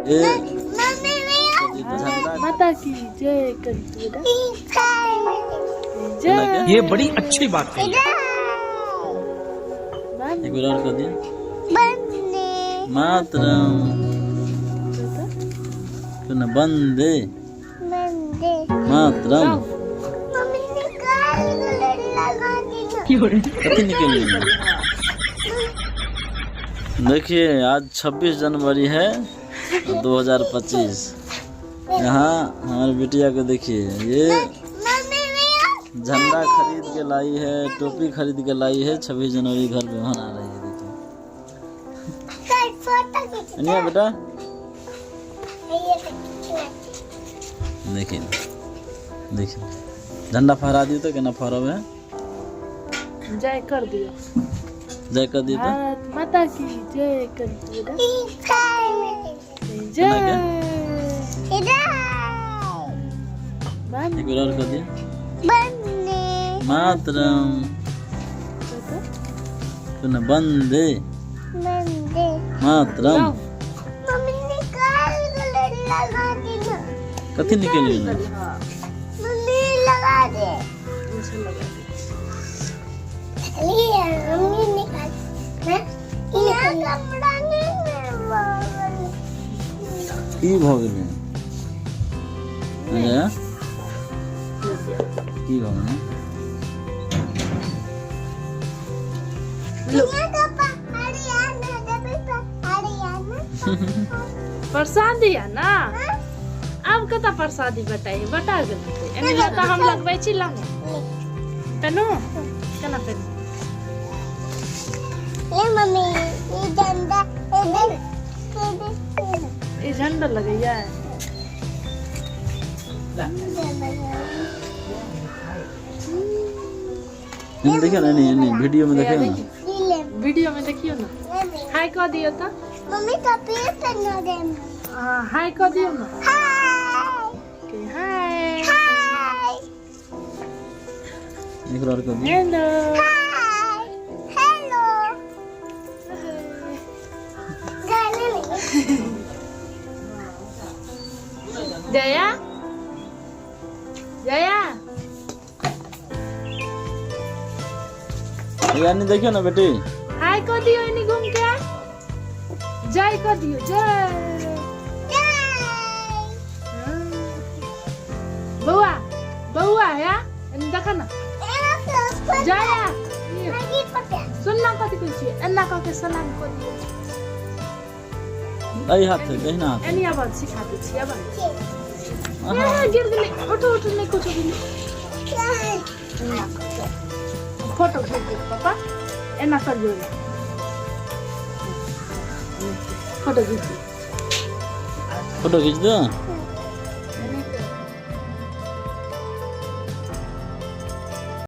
ये माता की जय कर बेटा। ये बड़ी अच्छी बात है। एक बार और कर दिया मातरम सुना बंदे मातरम कथी निकली। देखिए आज 26 जनवरी है 2025। यहाँ हमारी बिटिया को देखिए ये झंडा खरीद के लाई है, टोपी खरीद के लाई है। 26 जनवरी घर पे मना रही है। देखिए बेटा देखिए देखिए झंडा फहरा दियो तो क्या फहराव है। जय कर दियो। जय कर दियो तो भारत माता की जय कर बेटा। जय एक बार और कर दिया मातरम सुना बंदे मातरम कथी निकली ना की भऽ गेलै की भऽ गेलै प्रसादी है ना। अब कता प्रसादी बताइए बता गए एने लता हम लगबै छी लाने तनु केना पे ले मम्मी ये झंडा लगैया देखियो ना नहीं वीडियो में देखियो ना वीडियो में देखियो ना। हाय कह दियो तो मम्मी कॉपी पेन दे। हां हाय कह दियो ना। हाय हाय हाय एक बार कर दिया हेलो हाय हेलो गाने जया जया यानी देखियो ना बेटी हाय कह दियो इनी घूम के जय कह दियो जय बउआ बउआ है इनी देखा ना जया सुनना कथी कहै छी एना कह के सलाम कर दियो आई हाथ से कहना हाथ एनी आवाज सिखा दै छी अब गिर गेलै उठो उठो नहीं कुछ भी फोटो खींच दे पापा एना कर दियो फोटो खींच दो।